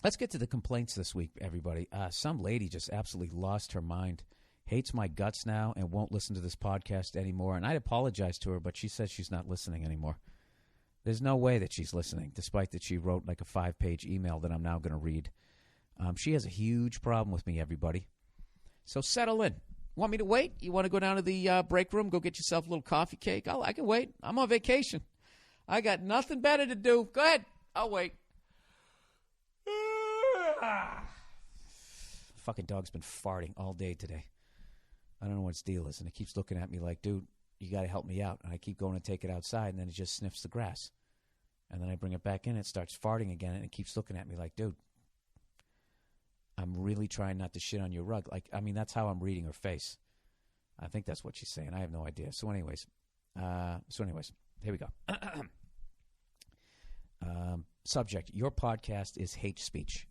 Let's get to the complaints this week, everybody. Some lady just absolutely lost her mind, hates my guts now, and won't listen to this podcast anymore. And I apologize to her, but she says she's not listening anymore. There's no way that she's listening, despite that she wrote like a 5-page email that I'm now going to read. She has a huge problem with me, everybody. So settle in. Want me to wait? You want to go down to the break room, go get yourself a little coffee cake? I can wait. I'm on vacation. I got nothing better to do. Go ahead. I'll wait. Fucking dog's been farting all day today. I don't know what its deal is, and it keeps looking at me like, dude, you got to help me out. And I keep going to take it outside, and then it just sniffs the grass. And then I bring it back in, it starts farting again, and it keeps looking at me like, dude, I'm really trying not to shit on your rug. Like, I mean, that's how I'm reading her face. I think that's what she's saying. I have no idea. So anyways, here we go. Subject, your podcast is hate speech.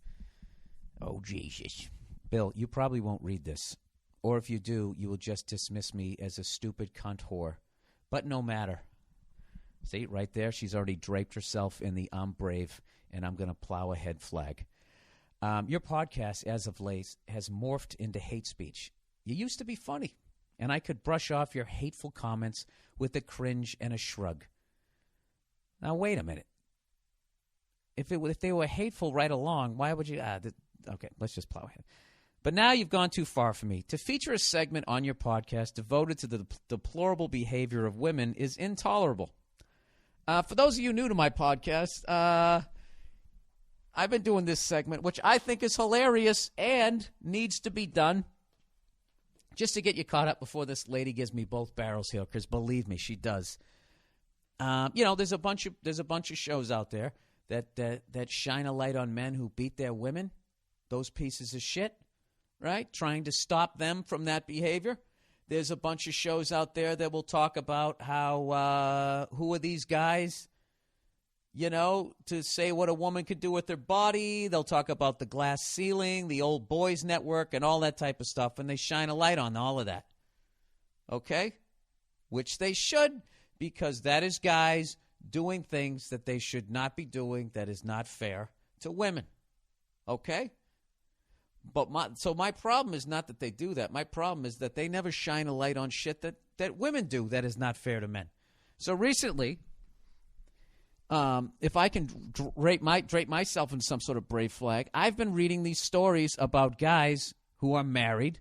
Oh, Jesus. Bill, you probably won't read this. Or if you do, you will just dismiss me as a stupid cunt whore. But no matter. See, right there, she's already draped herself in the I'm brave and I'm going to plow ahead flag. Your podcast, as of late, has morphed into hate speech. You used to be funny, and I could brush off your hateful comments with a cringe and a shrug. Now, wait a minute. If they were hateful right along, why would you... okay, let's just plow ahead. But now you've gone too far for me. To feature a segment on your podcast devoted to the deplorable behavior of women is intolerable. For those of you new to my podcast, I've been doing this segment, which I think is hilarious and needs to be done, just to get you caught up before this lady gives me both barrels here, because believe me, she does. There's a bunch of shows out there that shine a light on men who beat their women, those pieces of shit, right? Trying to stop them from that behavior. There's a bunch of shows out there that will talk about how, who are these guys, to say what a woman could do with their body. They'll talk about the glass ceiling, the old boys network, and all that type of stuff, and they shine a light on all of that. Okay? Which they should, because that is guys doing things that they should not be doing that is not fair to women. Okay? But my problem is not that they do that. My problem is that they never shine a light on shit that women do that is not fair to men. So recently, if I can drape myself in some sort of brave flag, I've been reading these stories about guys who are married.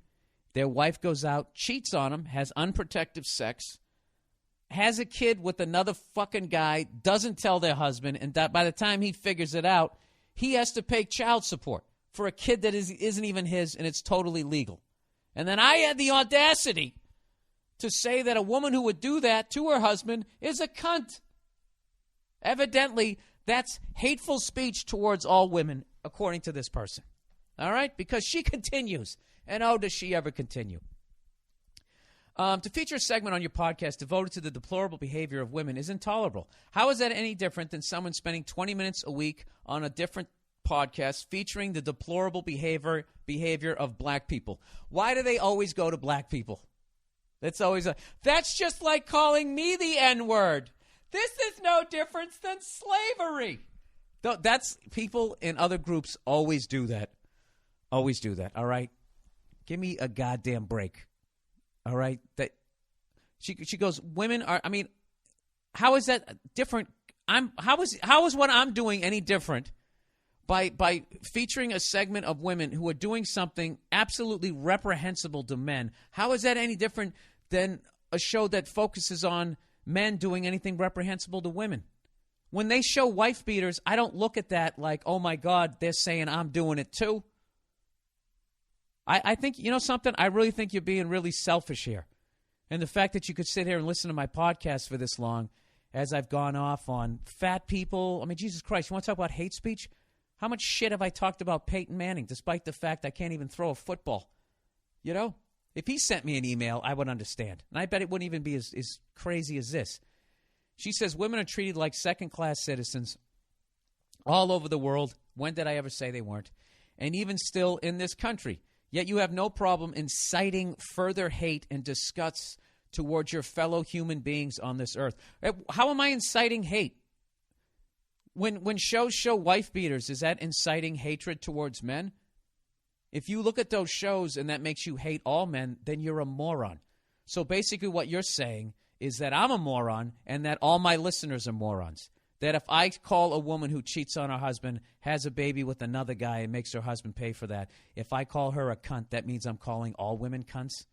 Their wife goes out, cheats on them, has unprotected sex, has a kid with another fucking guy, doesn't tell their husband, and that by the time he figures it out, he has to pay child support for a kid that isn't even his, and it's totally legal. And then I had the audacity to say that a woman who would do that to her husband is a cunt. Evidently, that's hateful speech towards all women, according to this person. All right? Because she continues. And oh, does she ever continue. To feature a segment on your podcast devoted to the deplorable behavior of women is intolerable. How is that any different than someone spending 20 minutes a week on a different podcast featuring the deplorable behavior of black people? Why do they always go to black people? That's just like calling me the N-word. This is no different than slavery. That's people in other groups always do that. Always do that. All right? Give me a goddamn break. All right? That she goes, women are, I mean, how is that different? How is what I'm doing any different by featuring a segment of women who are doing something absolutely reprehensible to men? How is that any different than a show that focuses on men doing anything reprehensible to women? When they show wife beaters, I don't look at that like, oh my God, they're saying I'm doing it too. I think, you know something? I really think you're being really selfish here. And the fact that you could sit here and listen to my podcast for this long as I've gone off on fat people. I mean, Jesus Christ, you want to talk about hate speech? How much shit have I talked about Peyton Manning, despite the fact I can't even throw a football? You know? If he sent me an email, I would understand. And I bet it wouldn't even be as crazy as this. She says, women are treated like second-class citizens all over the world. When did I ever say they weren't? And even still in this country. Yet you have no problem inciting further hate and disgust towards your fellow human beings on this earth. How am I inciting hate? When shows show wife beaters, is that inciting hatred towards men? If you look at those shows and that makes you hate all men, then you're a moron. So basically what you're saying is that I'm a moron and that all my listeners are morons. That if I call a woman who cheats on her husband, has a baby with another guy, and makes her husband pay for that, if I call her a cunt, that means I'm calling all women cunts?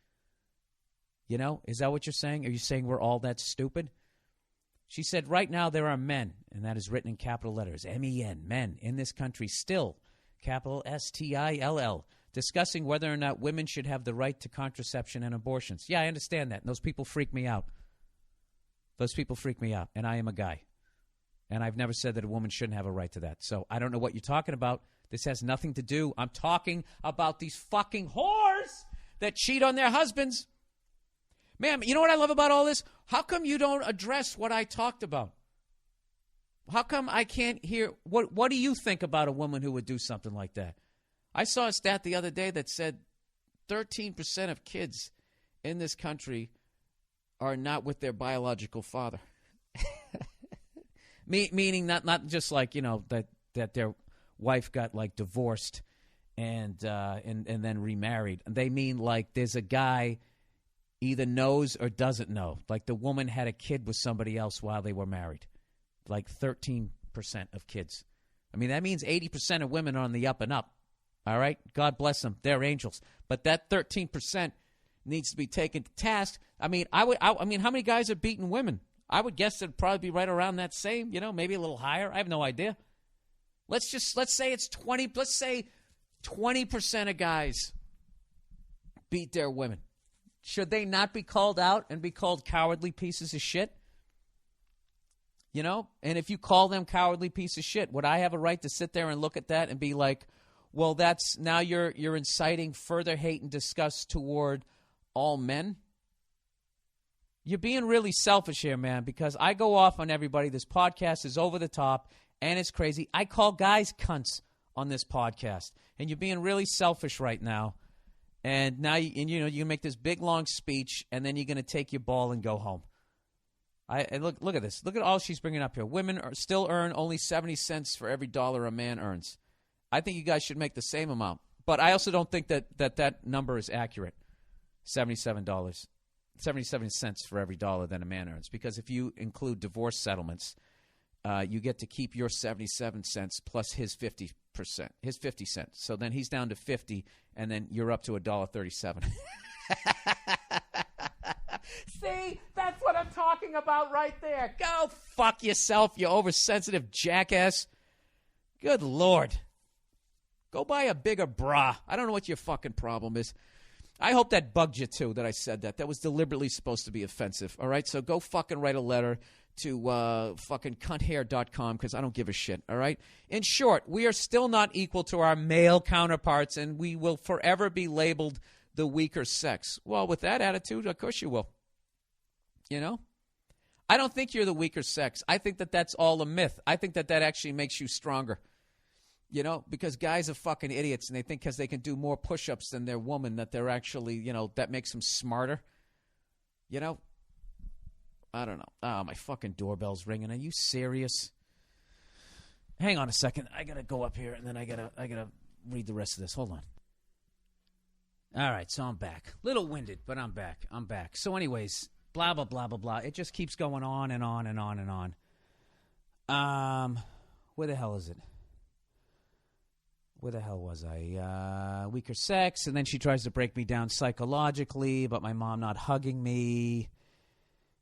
You know, is that what you're saying? Are you saying we're all that stupid? She said, right now there are men, and that is written in capital letters, M-E-N, men, in this country still, capital S-T-I-L-L, discussing whether or not women should have the right to contraception and abortions. Yeah, I understand that. And those people freak me out. Those people freak me out, and I am a guy. And I've never said that a woman shouldn't have a right to that. So I don't know what you're talking about. This has nothing to do. I'm talking about these fucking whores that cheat on their husbands. Man, you know what I love about all this? How come you don't address what I talked about? How come I can't hear? What do you think about a woman who would do something like that? I saw a stat the other day that said 13% of kids in this country are not with their biological father. Meaning not just like, you know, that their wife got like divorced and then remarried. They mean like there's a guy either knows or doesn't know. Like the woman had a kid with somebody else while they were married. Like 13% of kids. I mean, that means 80% of women are on the up and up. All right? God bless them. They're angels. But that 13% needs to be taken to task. I mean, I mean, how many guys are beating women? I would guess it'd probably be right around that same, you know, maybe a little higher. I have no idea. Let's say it's 20. Let's say 20% of guys beat their women. Should they not be called out and be called cowardly pieces of shit? You know? And if you call them cowardly piece of shit, would I have a right to sit there and look at that and be like, well, that's now you're inciting further hate and disgust toward all men? You're being really selfish here, man, because I go off on everybody. This podcast is over the top, and it's crazy. I call guys cunts on this podcast, and you're being really selfish right now. And now, you make this big, long speech, and then you're going to take your ball and go home. Look at this. Look at all she's bringing up here. Women still earn only 70 cents for every dollar a man earns. I think you guys should make the same amount. But I also don't think that number is accurate, $77. 77 cents for every dollar that a man earns. Because if you include divorce settlements, you get to keep your 77 cents plus his 50%, his 50 cents. So then he's down to 50, and then you're up to $1.37. See, that's what I'm talking about right there. Go fuck yourself, you oversensitive jackass. Good Lord. Go buy a bigger bra. I don't know what your fucking problem is. I hope that bugged you, too, that I said that. That was deliberately supposed to be offensive, all right? So go fucking write a letter to fucking cunthair.com because I don't give a shit, all right? In short, we are still not equal to our male counterparts, and we will forever be labeled the weaker sex. Well, with that attitude, of course you will. You know? I don't think you're the weaker sex. I think that that's all a myth. I think that actually makes you stronger. You know, because guys are fucking idiots, and they think because they can do more push-ups than their woman that they're actually, you know, that makes them smarter. You know? I don't know. Oh, my fucking doorbell's ringing. Are you serious? Hang on a second. I got to go up here, and then I gotta read the rest of this. Hold on. All right, so I'm back. Little winded, but I'm back. So anyways, blah, blah, blah, blah, blah. It just keeps going on and on and on and on. Where the hell is it? Where the hell was I? Weaker sex, and then she tries to break me down psychologically about my mom not hugging me.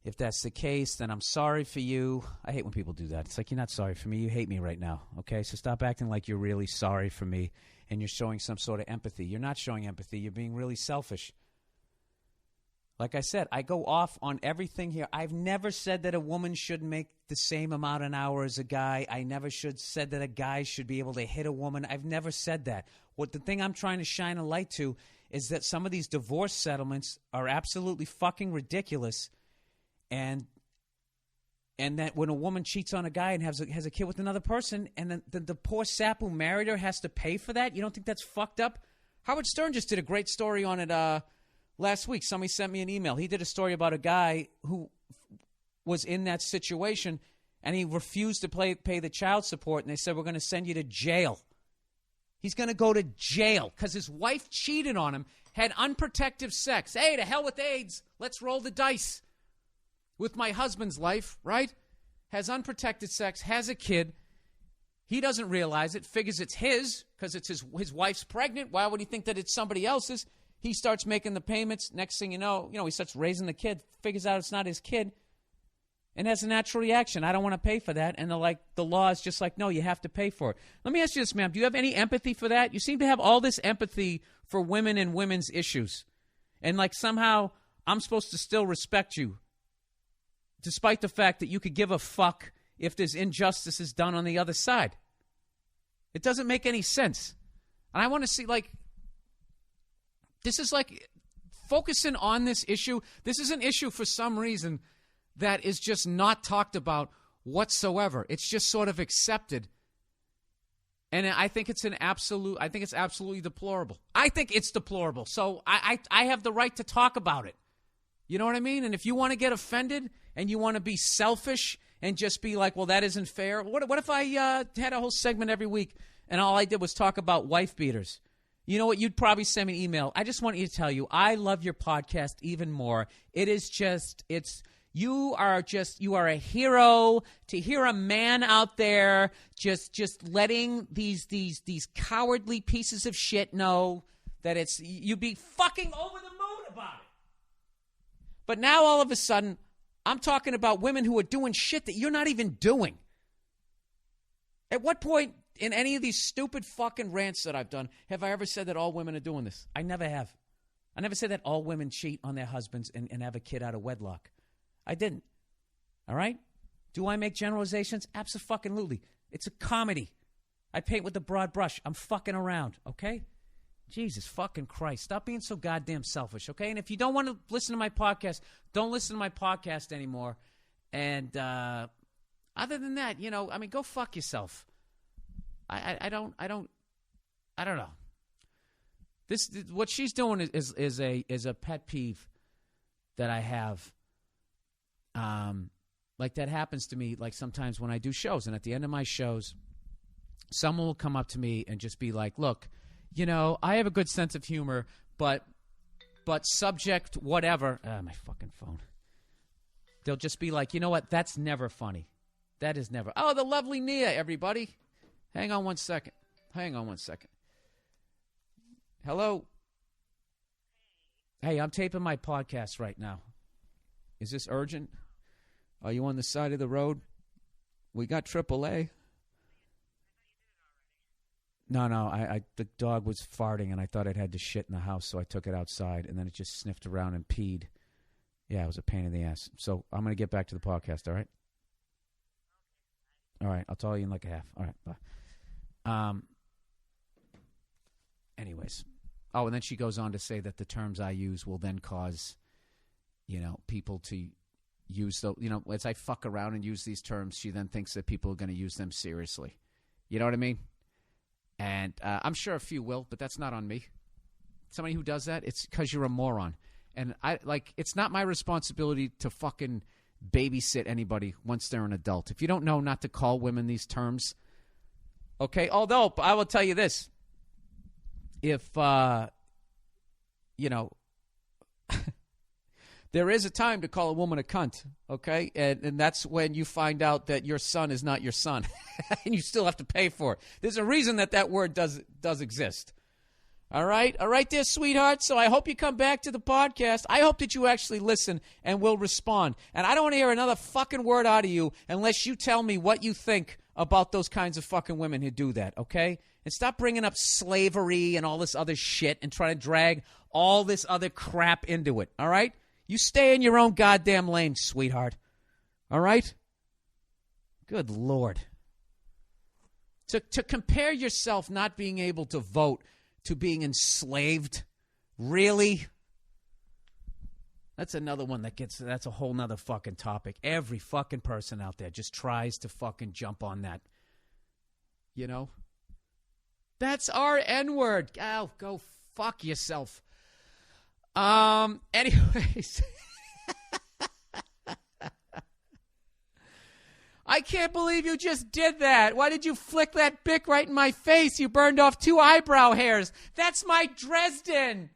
If that's the case, then I'm sorry for you. I hate when people do that. It's like, you're not sorry for me. You hate me right now, okay? So stop acting like you're really sorry for me and you're showing some sort of empathy. You're not showing empathy. You're being really selfish. Like I said, I go off on everything here. I've never said that a woman should make the same amount an hour as a guy. I never said that a guy should be able to hit a woman. I've never said that. What the thing I'm trying to shine a light to is that some of these divorce settlements are absolutely fucking ridiculous. And that when a woman cheats on a guy and has a kid with another person, and then the poor sap who married her has to pay for that, you don't think that's fucked up? Howard Stern just did a great story on it last week. Somebody sent me an email. He did a story about a guy who was in that situation, and he refused to pay the child support, and they said, we're going to send you to jail. He's going to go to jail because his wife cheated on him, had unprotected sex. Hey, to hell with AIDS. Let's roll the dice with my husband's life, right? Has unprotected sex, has a kid. He doesn't realize it, figures it's his because it's his wife's pregnant. Why would he think that it's somebody else's? He starts making the payments. Next thing you know, he starts raising the kid, figures out it's not his kid, and has a natural reaction. I don't want to pay for that. And the law is just like, no, you have to pay for it. Let me ask you this, ma'am. Do you have any empathy for that? You seem to have all this empathy for women and women's issues. And somehow I'm supposed to still respect you, despite the fact that you could give a fuck if there's injustices done on the other side. It doesn't make any sense. And I want to see, this is focusing on this issue. This is an issue for some reason that is just not talked about whatsoever. It's just sort of accepted. And I think it's absolutely deplorable. I think it's deplorable. So I have the right to talk about it. You know what I mean? And if you want to get offended and you want to be selfish and just be like, well, that isn't fair. What if I had a whole segment every week and all I did was talk about wife beaters? You know what? You'd probably send me an email. I just want you to tell you, I love your podcast even more. It is just, you are a hero to hear a man out there just letting these cowardly pieces of shit know that you'd be fucking over the moon about it. But now all of a sudden, I'm talking about women who are doing shit that you're not even doing. At what point in any of these stupid fucking rants that I've done have I ever said that all women are doing this? I never have. I never said that all women cheat on their husbands and have a kid out of wedlock. I didn't. All right? Do I make generalizations? Abso-fucking-lutely. It's a comedy. I paint with a broad brush. I'm fucking around, okay? Jesus fucking Christ. Stop being so goddamn selfish, okay? And if you don't want to listen to my podcast, don't listen to my podcast anymore. And other than that, go fuck yourself. I don't know. What she's doing is a pet peeve that I have. That happens to me sometimes when I do shows, and at the end of my shows, someone will come up to me and just be like, look, I have a good sense of humor, but subject whatever. My fucking phone. They'll just be like, you know what? That's never funny. That is never. Oh, the lovely Nia, everybody. Hang on one second. Hello. Hey, I'm taping my podcast right now. Is this urgent? Are you on the side of the road? We got AAA. No, the dog was farting, and I thought it had to shit in the house, so I took it outside, and then it just sniffed around and peed. Yeah, it was a pain in the ass. So I'm going to get back to the podcast, all right? All right, I'll tell you in like a half. All right, bye. Anyways. Oh, and then she goes on to say that the terms I use will then cause, people to use those, as I fuck around and use these terms, she then thinks that people are going to use them seriously. You know what I mean? And I'm sure a few will, but that's not on me. Somebody who does that, it's because you're a moron. And it's not my responsibility to fucking babysit anybody once they're an adult. If you don't know not to call women these terms, okay? Although, I will tell you this. If, there is a time to call a woman a cunt, okay? And that's when you find out that your son is not your son. And you still have to pay for it. There's a reason that word does exist. All right? All right there, sweetheart. So I hope you come back to the podcast. I hope that you actually listen and will respond. And I don't want to hear another fucking word out of you unless you tell me what you think about those kinds of fucking women who do that, okay? And stop bringing up slavery and all this other shit and trying to drag all this other crap into it, all right? You stay in your own goddamn lane, sweetheart. All right? Good Lord. To compare yourself not being able to vote to being enslaved, really? That's another one that's a whole nother fucking topic. Every fucking person out there just tries to fucking jump on that. That's our N-word. Oh, go fuck yourself. Anyways. I can't believe you just did that. Why did you flick that Bic right in my face? You burned off 2 eyebrow hairs. That's my Dresden.